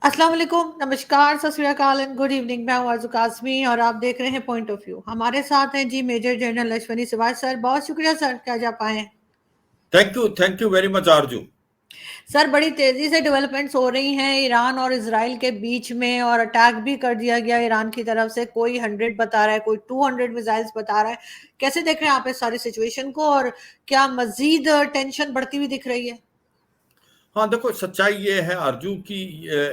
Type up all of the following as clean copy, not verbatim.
अस्सलाम वालेकुम, नमस्कार, सत श्री अकाल एंड गुड इवनिंग। मैं हूँ आरज़ू काज़मी और आप देख रहे हैं पॉइंट ऑफ व्यू। हमारे साथ हैं जी major general Ashwani Siwach sir. बहुत शुक्रिया सर कि आज आप आए हैं। Thank you very much Arzoo. Sir, बड़ी तेज़ी से डेवलपमेंट्स हो रही हैं ईरान और इजराइल के बीच में, और अटैक भी कर दिया गया ईरान की तरफ से। कोई 100 बता रहा है, कोई 200 मिसाइल्स बता रहा है। कैसे देख रहे हैं आप इस सारी सिचुएशन को, और क्या मजीद टेंशन बढ़ती हुई दिख रही है? हाँ, देखो, सच्चाई ये है आरजू कि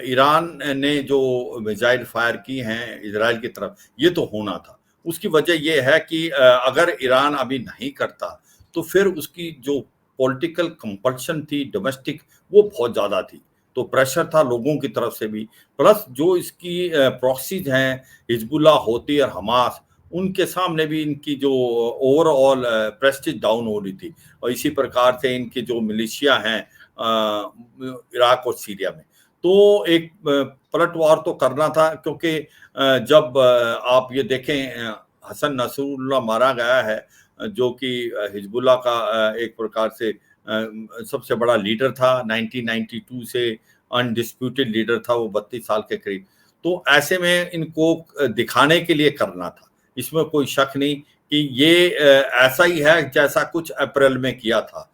ईरान ने जो मिसाइल फायर की हैं इजराइल की तरफ, ये तो होना था। उसकी वजह ये है कि अगर ईरान अभी नहीं करता तो फिर उसकी जो पॉलिटिकल कंपल्शन थी डोमेस्टिक, वो बहुत ज़्यादा थी। तो प्रेशर था लोगों की तरफ से भी, प्लस जो इसकी प्रॉक्सीज हैं हिजबुल्लाह, होती और हमास, उनके सामने भी इनकी जो ओवरऑल प्रेस्टीज डाउन हो रही थी। और इसी प्रकार से इनकी जो मिलिशिया हैं इराक और सीरिया में, तो एक पलटवार तो करना था। क्योंकि जब आप ये देखें, हसन नसरुल्लाह मारा गया है, जो कि हिजबुल्लाह का एक प्रकार से सबसे बड़ा लीडर था। 1992 से अनडिस्प्यूटेड लीडर था वो, 32 साल के करीब। तो ऐसे में इनको दिखाने के लिए करना था, इसमें कोई शक नहीं कि ये ऐसा ही है जैसा कुछ अप्रैल में किया था।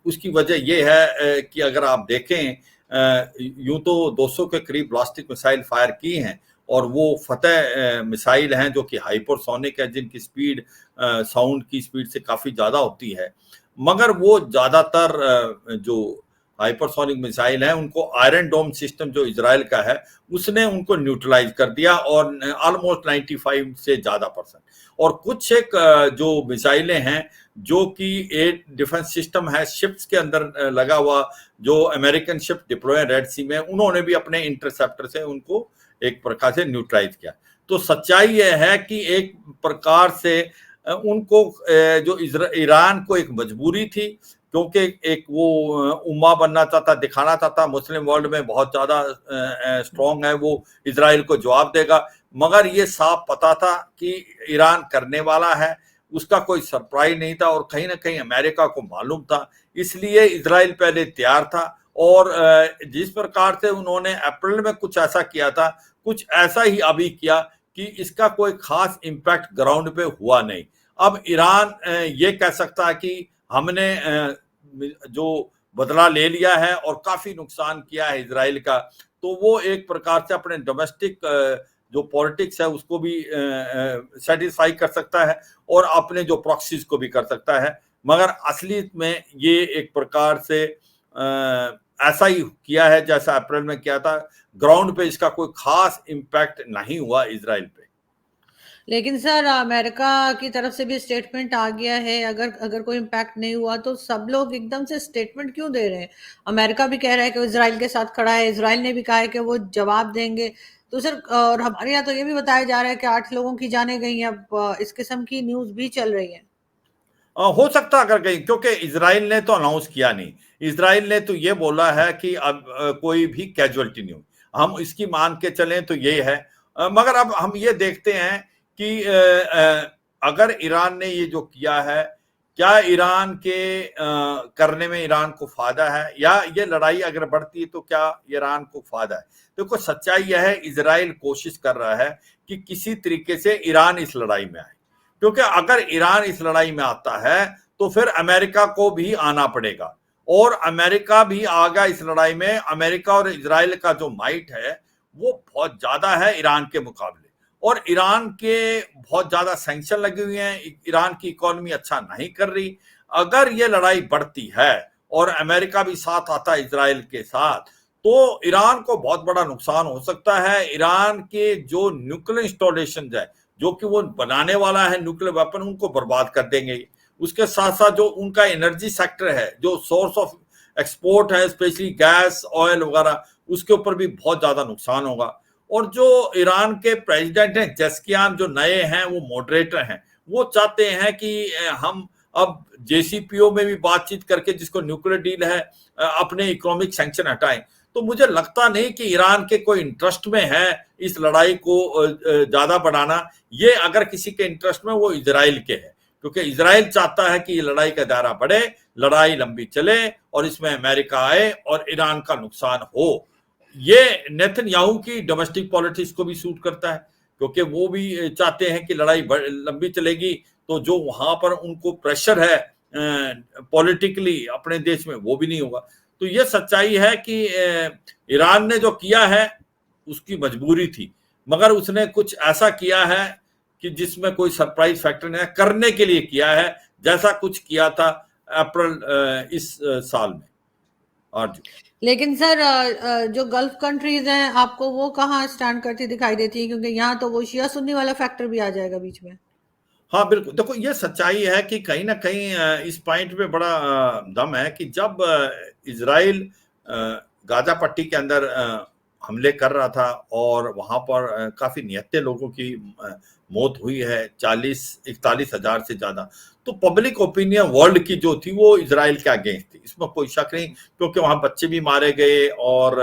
उसकी वजह यह है कि अगर आप देखें, यूं तो 200 के करीब ब्लास्टिक मिसाइल फायर की हैं, और वो फतेह मिसाइल हैं जो कि हाइपरसोनिक है, जिनकी स्पीड साउंड की स्पीड से काफ़ी ज़्यादा होती है। मगर वो ज़्यादातर जो हाइपरसोनिक मिसाइल हैं उनको आयरन डोम सिस्टम जो इजराइल का है उसने उनको न्यूट्रलाइज कर दिया, और ऑलमोस्ट 95 से ज़्यादा परसेंट। और कुछ एक जो मिसाइलें हैं जो कि एयर डिफेंस सिस्टम है शिप्स के अंदर लगा हुआ, जो अमेरिकन शिप डिप्लॉय रेड सी में, उन्होंने भी अपने इंटरसेप्टर से उनको एक प्रकार से न्यूट्रलाइज किया। तो सच्चाई यह है कि एक प्रकार से उनको जो ईरान को एक मजबूरी थी, क्योंकि एक वो उम्मा बनना चाहता, दिखाना चाहता मुस्लिम वर्ल्ड में बहुत ज़्यादा स्ट्रॉन्ग है, वो इजराइल को जवाब देगा। मगर ये साफ पता था कि ईरान करने वाला है, उसका कोई सरप्राइज नहीं था, और कहीं ना कहीं अमेरिका को मालूम था। इसलिए इजराइल पहले तैयार था, और जिस प्रकार से उन्होंने अप्रैल में कुछ ऐसा किया था, कुछ ऐसा ही अभी किया कि इसका कोई खास इम्पैक्ट ग्राउंड पे हुआ नहीं। अब ईरान ये कह सकता है कि हमने जो बदला ले लिया है और काफी नुकसान किया है इजराइल का, तो वो एक प्रकार से अपने डोमेस्टिक जो पॉलिटिक्स है उसको भी सेटिस्फाई कर सकता है, और अपने जो प्रॉक्सीज को भी कर सकता है। मगर असलियत में ये एक प्रकार से ऐसा ही किया है जैसा अप्रैल में किया था। ग्राउंड पे इसका कोई खास इम्पैक्ट नहीं हुआ इजराइल पे। लेकिन सर, अमेरिका की तरफ से भी स्टेटमेंट आ गया है। अगर अगर कोई इम्पैक्ट नहीं हुआ तो सब लोग एकदम से स्टेटमेंट क्यों दे रहे हैं? अमेरिका भी कह रहा है कि वो इजराइल के साथ खड़ा है, इजराइल ने भी कहा है कि वो जवाब देंगे। तो सर, और हमारे यहाँ तो ये भी बताया जा रहा है कि 8 लोगों की जानें गई हैं। अब इस किस्म की न्यूज भी चल रही है। हो सकता अगर कहीं, क्योंकि इजराइल ने तो अनाउंस किया नहीं। इजराइल ने तो ये बोला है कि अब कोई भी कैजुअलिटी नहीं हुई। हम इसकी मान के चलें तो ये है। मगर अब हम ये देखते हैं कि अगर ईरान ने ये जो किया है, क्या ईरान के करने में ईरान को फायदा है, या ये लड़ाई अगर बढ़ती है तो क्या ईरान को फायदा है? देखो, सच्चाई यह है, इजराइल कोशिश कर रहा है कि किसी तरीके से ईरान इस लड़ाई में आए। क्योंकि अगर ईरान इस लड़ाई में आता है तो फिर अमेरिका को भी आना पड़ेगा, और अमेरिका भी आ गया इस लड़ाई में। अमेरिका और इजराइल का जो माइट है वो बहुत ज्यादा है ईरान के मुकाबले, और ईरान के बहुत ज्यादा सैंक्शन लगे हुए हैं। ईरान की इकोनॉमी अच्छा नहीं कर रही। अगर ये लड़ाई बढ़ती है और अमेरिका भी साथ आता है इजराइल के साथ, तो ईरान को बहुत बड़ा नुकसान हो सकता है। ईरान के जो न्यूक्लियर इंस्टॉलेशन है, जो कि वो बनाने वाला है न्यूक्लियर वेपन, उनको बर्बाद कर देंगे। उसके साथ साथ जो उनका एनर्जी सेक्टर है, जो सोर्स ऑफ एक्सपोर्ट है, स्पेशली गैस, ऑयल वगैरह, उसके ऊपर भी बहुत ज्यादा नुकसान होगा। और जो ईरान के प्रेसिडेंट हैं जस्कियान, जो नए हैं, वो मॉडरेटर हैं। वो चाहते हैं कि हम अब जेसीपीओ में भी बातचीत करके, जिसको न्यूक्लियर डील है, अपने इकोनॉमिक सैंक्शन हटाएं। तो मुझे लगता नहीं कि ईरान के कोई इंटरेस्ट में है इस लड़ाई को ज्यादा बढ़ाना। ये अगर किसी के इंटरेस्ट में, वो इजराइल के है, क्योंकि इजराइल चाहता है कि ये लड़ाई का दायरा बढ़े, लड़ाई लंबी चले, और इसमें अमेरिका आए और ईरान का नुकसान हो। ये नेतन्याहू की डोमेस्टिक पॉलिटिक्स को भी सूट करता है, क्योंकि वो भी चाहते हैं कि लड़ाई लंबी चलेगी, तो जो वहां पर उनको प्रेशर है पॉलिटिकली अपने देश में, वो भी नहीं होगा। तो ये सच्चाई है कि ईरान ने जो किया है उसकी मजबूरी थी, मगर उसने कुछ ऐसा किया है कि जिसमें कोई सरप्राइज फैक्टर नहीं है, करने के लिए किया है, जैसा कुछ किया था अप्रैल इस साल में। और लेकिन सर जो गल्फ कंट्रीज हैं, आपको वो कहाँ स्टैंड करती दिखाई देती है? क्योंकि यहाँ तो वो शिया सुन्नी वाला फैक्टर भी आ जाएगा बीच में। हाँ, बिल्कुल। देखो, ये सच्चाई है कि कहीं न कहीं इस पॉइंट पे बड़ा दम है कि जब इज़राइल गाज़ा पट्टी के अंदर हमले कर रहा था और वहाँ पर काफ़ी निहत्थे लोगों की मौत हुई है, 40-41 हज़ार से ज़्यादा। तो पब्लिक ओपिनियन वर्ल्ड की जो थी वो इज़राइल के अगेंस्ट थी, इसमें कोई शक नहीं, क्योंकि वहाँ बच्चे भी मारे गए और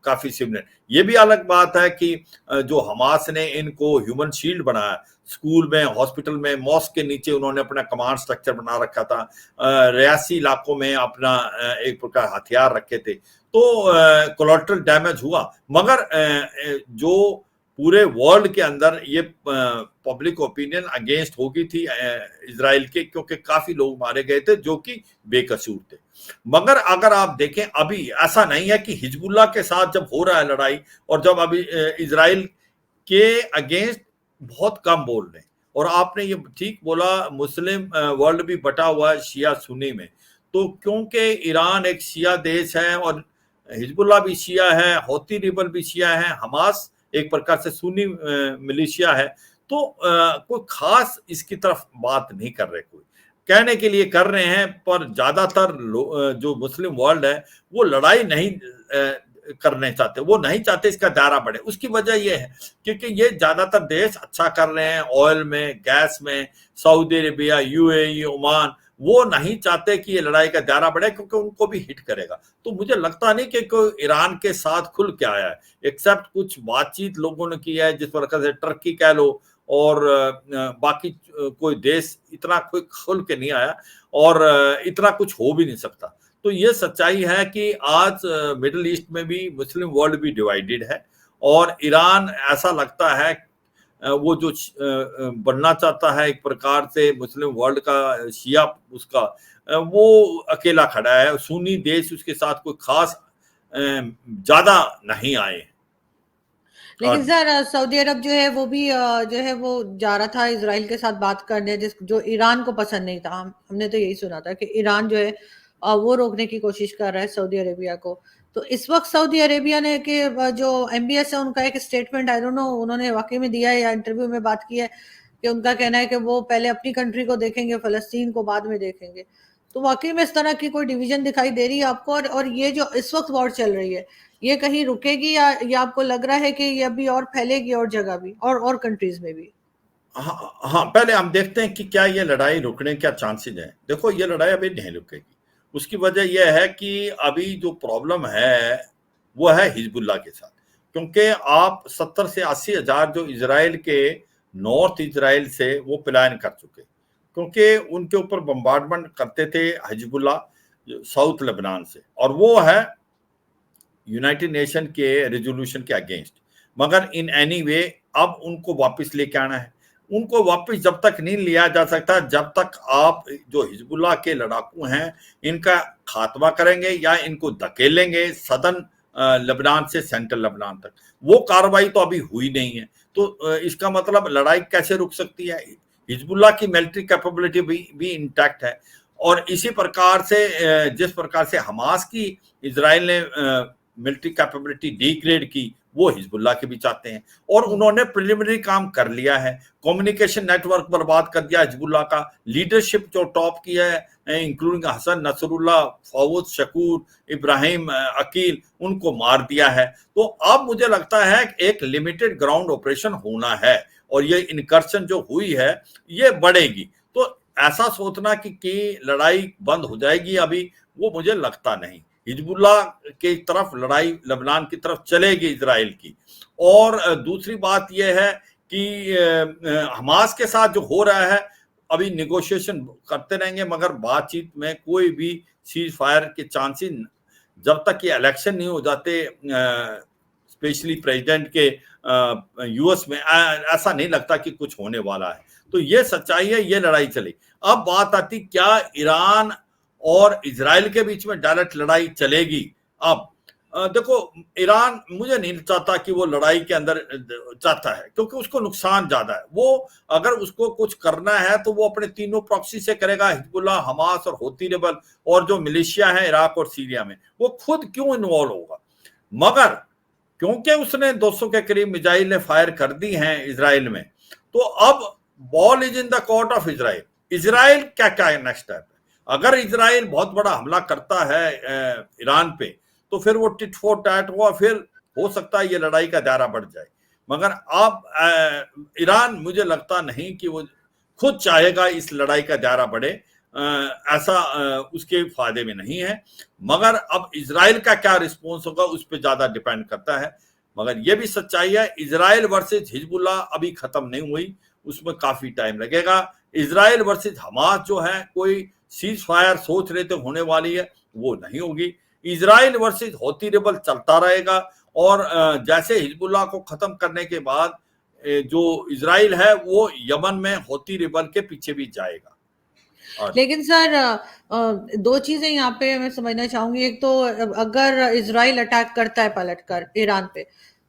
काफ़ी सिविलियन। ये भी अलग बात है कि जो हमास ने इनको ह्यूमन शील्ड बनाया, स्कूल में, हॉस्पिटल में, मॉस्क के नीचे उन्होंने अपना कमांड स्ट्रक्चर बना रखा था, रियासी इलाकों में अपना एक प्रकार हथियार रखे थे, तो कोलैटरल डैमेज हुआ। मगर जो पूरे वर्ल्ड के अंदर ये पब्लिक ओपिनियन अगेंस्ट हो गई थी इजराइल के, क्योंकि काफी लोग मारे गए थे जो कि बेकसूर थे। मगर अगर आप देखें, अभी ऐसा नहीं है कि हिजबुल्लाह के साथ जब हो रहा है लड़ाई और जब अभी इजराइल के अगेंस्ट बहुत कम बोल रहे हैं, और आपने ये ठीक बोला, मुस्लिम वर्ल्ड भी बटा हुआ है शिया सुन्नी में। तो क्योंकि ईरान एक शिया देश है और हिजबुल्लाह भी शिया है, हौती रिबल भी शिया है, हमास एक प्रकार से सुन्नी मिलिशिया है, तो कोई खास इसकी तरफ बात नहीं कर रहे, कोई कहने के लिए कर रहे हैं, पर ज्यादातर जो मुस्लिम वर्ल्ड है वो लड़ाई नहीं करने चाहते, वो नहीं चाहते इसका दायरा बढ़े। उसकी वजह यह है क्योंकि ये ज्यादातर देश अच्छा कर रहे हैं ऑयल में, गैस में, सऊदी अरेबिया, यूएई, ओमान, वो नहीं चाहते कि ये लड़ाई का दायरा बढ़े, क्योंकि उनको भी हिट करेगा। तो मुझे लगता नहीं कि कोई ईरान के साथ खुल के आया है, एक्सेप्ट कुछ बातचीत लोगों ने की है, जिस प्रकार से टर्की कह लो, और बाकी कोई देश इतना कोई खुल के नहीं आया, और इतना कुछ हो भी नहीं सकता। तो ये सच्चाई है कि आज मिडिल ईस्ट में भी मुस्लिम वर्ल्ड भी डिवाइडेड है, और ईरान ऐसा लगता है वो जो बनना चाहता है एक प्रकार से मुस्लिम वर्ल्ड का शिया, उसका वो अकेला खड़ा है, सुन्नी देश उसके साथ कोई खास ज्यादा नहीं आए। लेकिन और सर सऊदी अरब जो है वो भी जो है वो जा रहा था इसराइल के साथ बात करने, जिस जो ईरान को पसंद नहीं था। हमने तो यही सुना था कि ईरान जो है वो रोकने की कोशिश कर रहा है सऊदी अरेबिया को। तो इस वक्त सऊदी अरेबिया ने कि जो एमबीएस है उनका एक स्टेटमेंट, आई डोंट नो उन्होंने वाकई में दिया है या इंटरव्यू में बात की है, कि उनका कहना है कि वो पहले अपनी कंट्री को देखेंगे, फलस्तीन को बाद में देखेंगे। तो वाकई में इस तरह की कोई डिवीजन दिखाई दे रही है आपको? और ये जो इस वक्त वॉर चल रही है, ये कहीं रुकेगी या आपको लग रहा है कि ये अभी और फैलेगी और जगह भी और कंट्रीज में भी? हाँ, हाँ, पहले हम देखते हैं कि क्या ये लड़ाई रुकने क्या चांसेस है। देखो, ये लड़ाई अभी नहीं रुकेगी। उसकी वजह यह है कि अभी जो प्रॉब्लम है वो है हिजबुल्लाह के साथ, क्योंकि आप 70 से 80 हजार जो इजराइल के नॉर्थ इजराइल से वो पलायन कर चुके, क्योंकि उनके ऊपर बम्बार्डमेंट करते थे हिजबुल्लाह साउथ लेबनान से, और वो है यूनाइटेड नेशन के रेजोल्यूशन के अगेंस्ट। मगर इन एनी वे अब उनको वापस लेके आना है। उनको वापस जब तक नहीं लिया जा सकता जब तक आप जो हिजबुल्लाह के लड़ाकू हैं इनका खात्मा करेंगे या इनको धकेलेंगे सदन लेबनान से सेंट्रल लेबनान तक। वो कार्रवाई तो अभी हुई नहीं है, तो इसका मतलब लड़ाई कैसे रुक सकती है? हिजबुल्लाह की मिलिट्री कैपेबिलिटी भी इंटैक्ट है, और इसी प्रकार से जिस प्रकार से हमास की इजराइल ने मिलिट्री कैपेबिलिटी डिग्रेड की, वो हिजबुल्लाह के भी चाहते हैं, और उन्होंने प्रिलिमिनरी काम कर लिया है। कम्युनिकेशन नेटवर्क बर्बाद कर दिया हिजबुल्लाह का, लीडरशिप जो टॉप की है including Hassan Nasrallah, Fuad Shukr, Ibrahim Aqil, उनको मार दिया है। तो अब मुझे लगता है एक लिमिटेड ग्राउंड ऑपरेशन होना है, और ये इनकर्शन जो हुई है ये बढ़ेगी। तो ऐसा सोचना कि लड़ाई बंद हो जाएगी अभी, वो मुझे लगता नहीं। हिजबुल्लाह की तरफ लड़ाई लेबनान की तरफ चलेगी इजराइल की। और दूसरी बात यह है कि हमास के साथ जो हो रहा है अभी निगोशिएशन करते रहेंगे, मगर बातचीत में कोई भी सीज फायर के चांसेस जब तक ये इलेक्शन नहीं हो जाते, स्पेशली प्रेसिडेंट के यूएस में, ऐसा नहीं लगता कि कुछ होने वाला है। तो ये सच्चाई है, ये लड़ाई चली। अब बात आती क्या ईरान और इजराइल के बीच में डायरेक्ट लड़ाई चलेगी। अब देखो, ईरान मुझे नहीं चाहता कि वो लड़ाई के अंदर चाहता है, क्योंकि उसको नुकसान ज्यादा है। वो अगर उसको कुछ करना है तो वो अपने तीनों प्रॉक्सी से करेगा, हिजबुल्लाह, हमास और हौती रेबल, और जो मिलिशिया है इराक और सीरिया में, वो खुद क्यों इन्वॉल्व होगा। मगर क्योंकि उसने 200 के करीब मिसाइलें फायर कर दी हैं इजराइल में, तो अब ball is in the court of Israel. Israel क्या क्या नेक्स्ट स्टेप है। अगर इजराइल बहुत बड़ा हमला करता है ईरान पे, तो फिर वो टिट फॉर टैट हुआ, फिर हो सकता है ये लड़ाई का दायरा बढ़ जाए। मगर अब ईरान, मुझे लगता नहीं कि वो खुद चाहेगा इस लड़ाई का दायरा बढ़े, ऐसा उसके फायदे में नहीं है। मगर अब इजराइल का क्या रिस्पॉन्स होगा उस पर ज्यादा डिपेंड करता है। मगर यह भी सच्चाई है, इजराइल वर्सेस हिजबुल्लाह अभी खत्म नहीं हुई, उसमें काफी टाइम लगेगा। इजराइल वर्सेस हमास जो है, कोई सीज फायर सोच रहे थे होने वाली है, वो नहीं होगी। इजराइल वर्सेस हौती रेबल चलता रहेगा, और जैसे हिजबुल्लाह को खत्म करने के बाद जो इजराइल है वो यमन में हौती रेबल के पीछे भी जाएगा। और लेकिन सर दो चीजें यहाँ पे मैं समझना चाहूंगी। एक तो अगर इसराइल अटैक करता है पलट कर ईरान पे,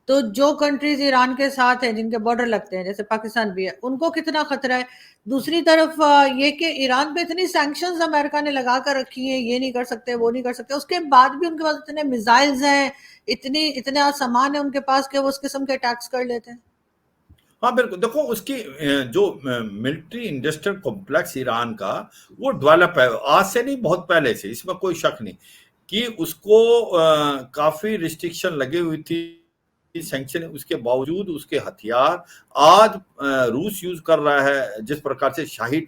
तो जो कंट्रीज ईरान के साथ हैं, जिनके बॉर्डर लगते हैं, जैसे पाकिस्तान भी है, उनको कितना खतरा है। दूसरी तरफ ये कि ईरान पे इतनी सैंक्शंस अमेरिका ने लगा कर रखी है, ये नहीं कर सकते, वो नहीं कर सकते, उसके बाद भी उनके पास इतने मिसाइल्स हैं, इतना सामान है उनके पास कि वो उस किस्म के अटैक्स कर लेते हैं। हाँ बिल्कुल, देखो उसकी जो मिलिट्री इंडस्ट्रियल कॉम्प्लेक्स ईरान का, वो डेवलप है आज से नहीं, बहुत पहले से, इसमें कोई शक नहीं कि उसको काफी रिस्ट्रिक्शन लगी हुई थी, सैंक्शन। उसके बावजूद उसके हथियार आज रूस यूज कर रहा है। जिस प्रकार से शाही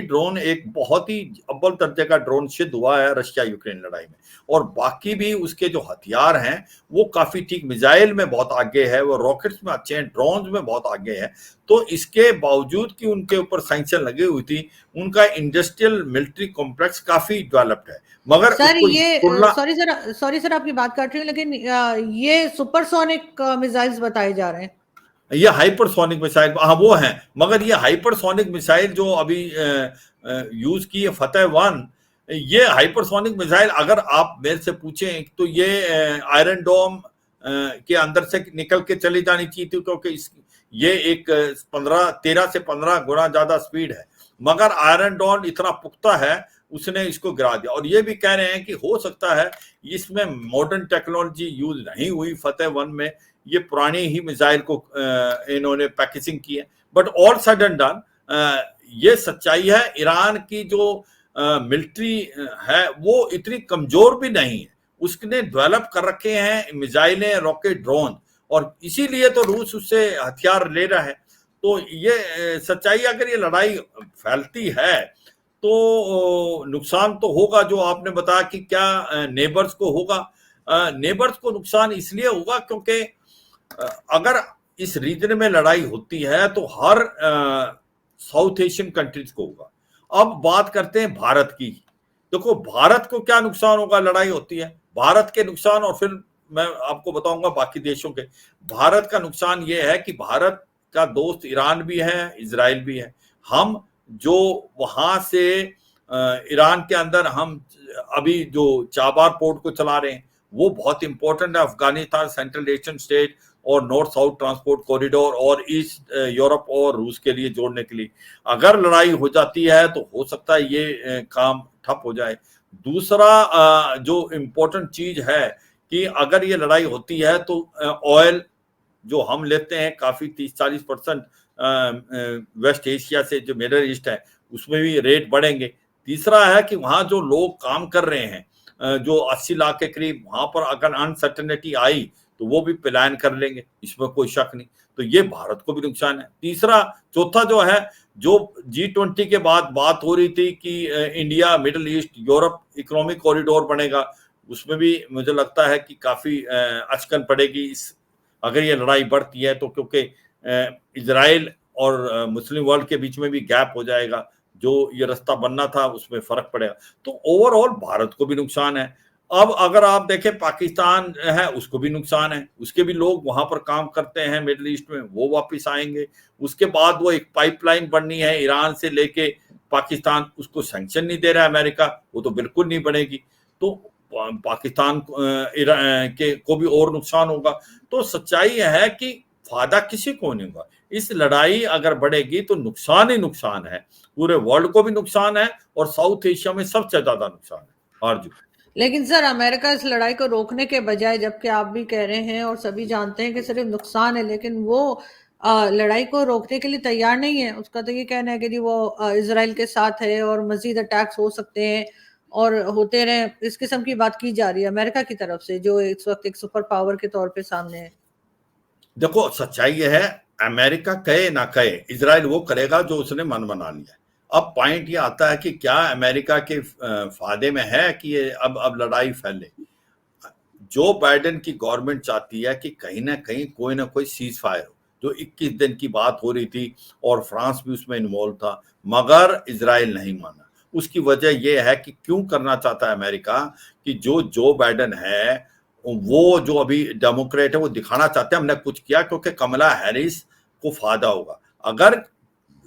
ड्रोन एक बहुत ही अव्वल दर्जे का ड्रोन सिद्ध हुआ है रशिया यूक्रेन लड़ाई में, और बाकी भी उसके जो हथियार हैं वो काफी ठीक, मिसाइल में बहुत आगे है, वो रॉकेट्स में अच्छे हैं, ड्रोन में बहुत आगे है। तो इसके बावजूद कि उनके ऊपर सैंक्शन लगी हुई थी, उनका इंडस्ट्रियल मिलिट्री कॉम्प्लेक्स काफी डेवलप्ड है। मगर सर उसको ये तुलना, सॉरी सर आपकी बात काट रही हूँ, लेकिन ये सुपरसोनिक मिसाइल्स बताए जा रहे हैं। ये हाइपरसोनिक मिसाइल, हाँ वो है। मगर ये हाइपरसोनिक मिसाइल जो अभी यूज की है फतेह वन, ये हाइपरसोनिक मिसाइल अगर आप मेरे से पूछें तो ये आयरन डोम के अंदर से निकल के चली जानी चाहिए थी, क्योंकि ये एक 13 से 15 गुना ज्यादा स्पीड है। मगर आयरन डोम इतना पुख्ता है, उसने इसको गिरा दिया। और ये भी कह रहे हैं कि हो सकता है इसमें मॉडर्न टेक्नोलॉजी यूज नहीं हुई फतेह वन में, ये पुरानी ही मिसाइल को इन्होंने पैकेजिंग की है। बट ऑल सड एंड डन, ये सच्चाई है, ईरान की जो मिलिट्री है वो इतनी कमजोर भी नहीं है, उसने डेवलप कर रखे हैं मिसाइलें, रॉकेट, ड्रोन, और इसीलिए तो रूस उससे हथियार ले रहा है। तो ये सच्चाई, अगर ये लड़ाई फैलती है तो नुकसान तो होगा, जो आपने बताया कि क्या नेबर्स को होगा। नेबर्स को नुकसान इसलिए होगा क्योंकि अगर इस रीजन में लड़ाई होती है तो हर साउथ एशियन कंट्रीज को होगा। अब बात करते हैं भारत की। देखो भारत को क्या नुकसान होगा, लड़ाई होती है, भारत के नुकसान, और फिर मैं आपको बताऊंगा बाकी देशों के। भारत का नुकसान ये है कि भारत का दोस्त ईरान भी है, इजराइल भी है। हम जो वहां से ईरान के अंदर हम अभी जो चाबार पोर्ट को चला रहे हैं, वो बहुत इंपॉर्टेंट है अफगानिस्तान, सेंट्रल एशियन स्टेट और नॉर्थ साउथ ट्रांसपोर्ट कॉरिडोर और ईस्ट यूरोप और रूस के लिए जोड़ने के लिए। अगर लड़ाई हो जाती है तो हो सकता है ये काम ठप हो जाए। दूसरा जो इम्पोर्टेंट चीज है कि अगर ये लड़ाई होती है तो ऑयल जो हम लेते हैं काफी 30-40% वेस्ट एशिया से, जो मिडल ईस्ट है, उसमें भी रेट बढ़ेंगे। तीसरा है कि वहां जो लोग काम कर रहे हैं, जो 80 लाख के करीब, वहां पर अगर अनसर्टेनिटी आई तो वो भी प्लान कर लेंगे, इसमें कोई शक नहीं। तो ये भारत को भी नुकसान है। चौथा जो है, जो G20 के बाद बात हो रही थी कि India, middle east, Europe economic corridor बनेगा, उसमें भी मुझे लगता है कि काफी अचकन पड़ेगी इस, अगर ये लड़ाई बढ़ती है तो, क्योंकि इजराइल और मुस्लिम वर्ल्ड के बीच में भी गैप हो जाएगा, जो ये रास्ता बनना था उसमें फर्क पड़ेगा। तो ओवरऑल भारत को भी नुकसान है। अब अगर आप देखें पाकिस्तान है, उसको भी नुकसान है, उसके भी लोग वहां पर काम करते हैं मिडिल ईस्ट में, वो वापस आएंगे। उसके बाद वो एक पाइपलाइन बननी है ईरान से लेके पाकिस्तान, उसको सैंक्शन नहीं दे रहा है अमेरिका, वो तो बिल्कुल नहीं बनेगी। तो पाकिस्तान के को भी और नुकसान होगा। तो सच्चाई यह है कि फायदा किसी को नहीं होगा। इस लड़ाई अगर बढ़ेगी तो नुकसान ही नुकसान है, पूरे वर्ल्ड को भी नुकसान है और साउथ एशिया में सबसे ज्यादा नुकसान है। आरजू। लेकिन सर अमेरिका इस लड़ाई को रोकने के बजाय, जबकि आप भी कह रहे हैं और सभी जानते हैं कि सिर्फ नुकसान है, लेकिन वो लड़ाई को रोकने के लिए तैयार नहीं है। उसका तो ये कहना है कि जी वो इसराइल के साथ है और मजीद अटैक्स हो सकते हैं और होते रहे। इस किस्म की बात की जा रही है अमेरिका की तरफ से, जो इस वक्त एक सुपर पावर के तौर पे सामने है। देखो सच्चाई ये है, अमेरिका कहे ना कहे, इसराइल वो करेगा जो उसने मन बना लिया। अब पॉइंट ये आता है कि क्या अमेरिका के फायदे में है कि ये अब लड़ाई फैले। जो बाइडेन की गवर्नमेंट चाहती है कि कहीं ना कहीं कोई ना कोई सीज फायर हो, जो 21 दिन की बात हो रही थी और फ्रांस भी उसमें इन्वॉल्व था, मगर इसराइल नहीं माना। उसकी वजह यह है कि क्यों करना चाहता है अमेरिका कि जो बाइडेन है, वो जो अभी डेमोक्रेट है, वो दिखाना चाहते हैं हमने कुछ किया, क्योंकि कमला हैरिस को फायदा होगा। अगर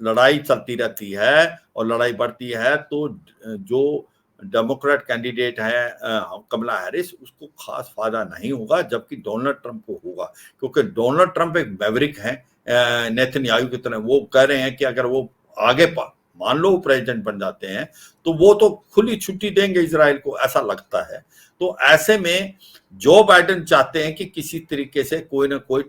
लड़ाई चलती रहती है और लड़ाई बढ़ती है तो जो डेमोक्रेट कैंडिडेट है कमला हैरिस, उसको खास फायदा नहीं होगा, जबकि डोनाल्ड ट्रंप को होगा, क्योंकि डोनाल्ड ट्रंप एक मैवरिक है नेतन्याहू की तरह। वो कह रहे हैं कि अगर वो आगे मान लो प्रेसिडेंट बन जाते हैं तो वो तो खुली छुट्टी देंगे इसराइल को, ऐसा लगता है। तो ऐसे में जो बाइडेन चाहते हैं कि किसी तरीके से कोई ना कोई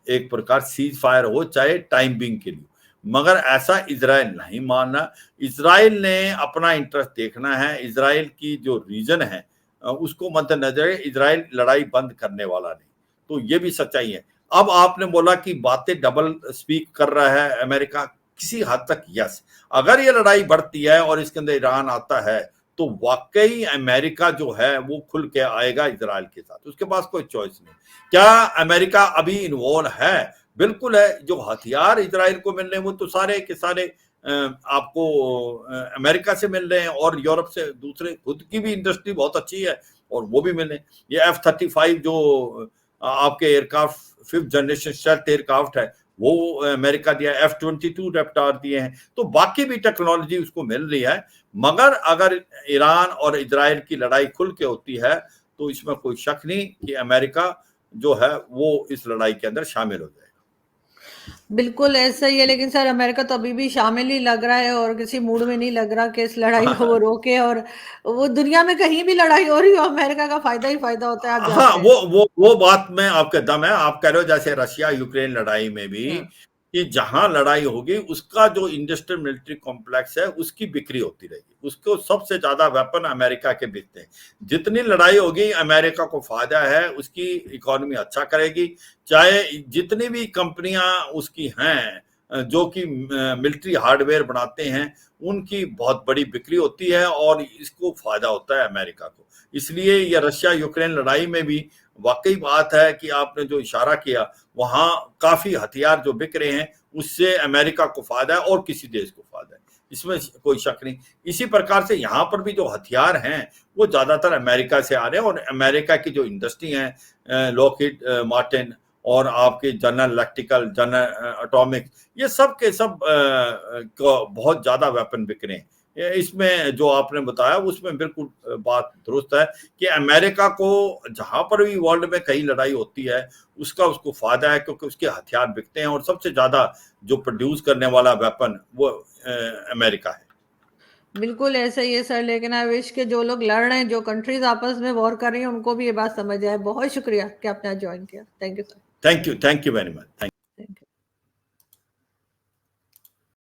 एक प्रकार सीज फायर हो, चाहे टाइम बिंग के लिए, मगर ऐसा इजराइल नहीं मानना। इजराइल ने अपना इंटरेस्ट देखना है, इजराइल की जो रीजन है उसको मद्देनजर इजराइल लड़ाई बंद करने वाला नहीं। तो ये भी सच्चाई है। अब आपने बोला कि बातें डबल स्पीक कर रहा है अमेरिका, किसी हद तक यस। अगर ये लड़ाई बढ़ती है और इसके अंदर ईरान आता है तो वाकई अमेरिका जो है वो खुल के आएगा इजराइल के साथ, उसके पास कोई चॉइस नहीं। क्या अमेरिका अभी इन्वॉल्व है? बिल्कुल है। जो हथियार इजराइल को मिल रहे हैं वो तो सारे के सारे आपको अमेरिका से मिल रहे हैं और यूरोप से, दूसरे खुद की भी इंडस्ट्री बहुत अच्छी है और वो भी मिल रहे हैं। ये F-35 जो आपके aircraft 5th generation stealth aircraft है, वो अमेरिका दिया, F-22 रैप्टार दिए हैं, तो बाकी भी टेक्नोलॉजी उसको मिल रही है। मगर अगर ईरान और इजराइल की लड़ाई खुल के होती है तो इसमें कोई शक नहीं कि अमेरिका जो है वो इस लड़ाई के अंदर शामिल हो जाएगा। बिल्कुल ऐसा ही है, लेकिन सर अमेरिका तो अभी भी शामिल ही लग रहा है और किसी मूड में नहीं लग रहा कि इस लड़ाई को वो रोके। और वो दुनिया में कहीं भी लड़ाई हो रही हो, अमेरिका का फायदा ही फायदा होता है, आप हाँ, जानते हैं। वो बात में आपके दम है। आप कह रहे हो जैसे रशिया यूक्रेन लड़ाई में भी हाँ, कि जहां लड़ाई होगी उसका जो इंडस्ट्रियल मिलिट्री कॉम्प्लेक्स है उसकी बिक्री होती रहेगी, उसको सबसे ज्यादा वेपन अमेरिका के बिकते हैं। जितनी लड़ाई होगी अमेरिका को फायदा है, उसकी इकोनॉमी अच्छा करेगी। चाहे जितनी भी कंपनियां उसकी हैं जो कि मिलिट्री हार्डवेयर बनाते हैं, उनकी बहुत बड़ी बिक्री होती है और इसको फायदा होता है अमेरिका को। इसलिए ये रशिया यूक्रेन लड़ाई में भी वाकई बात है कि आपने जो इशारा किया, वहां काफी हथियार जो बिक रहे हैं उससे अमेरिका को फायदा है और किसी देश को फायदा है, इसमें कोई शक नहीं। इसी प्रकार से यहाँ पर भी जो हथियार हैं वो ज्यादातर अमेरिका से आ रहे हैं और अमेरिका की जो इंडस्ट्री है लॉकहीड मार्टिन और आपके जनरल इलेक्ट्रिकल, जनरल एटॉमिक, ये सब के सब बहुत ज्यादा वेपन बिक रहे हैं। इसमें जो आपने बताया उसमें बिल्कुल बात दुरुस्त है कि अमेरिका को जहां पर भी वर्ल्ड में कहीं लड़ाई होती है उसको फायदा है, क्योंकि उसके हथियार बिकते हैं और सबसे ज्यादा जो प्रोड्यूस करने वाला वेपन वो अमेरिका है। बिल्कुल ऐसा ही है सर, लेकिन आई विश के जो लोग लड़ रहे हैं, जो कंट्रीज आपस में वॉर कर रही हैं, उनको भी ये बात समझ आए। बहुत शुक्रिया कि आपने आज ज्वाइन किया। Thank you sir. Thank you very much.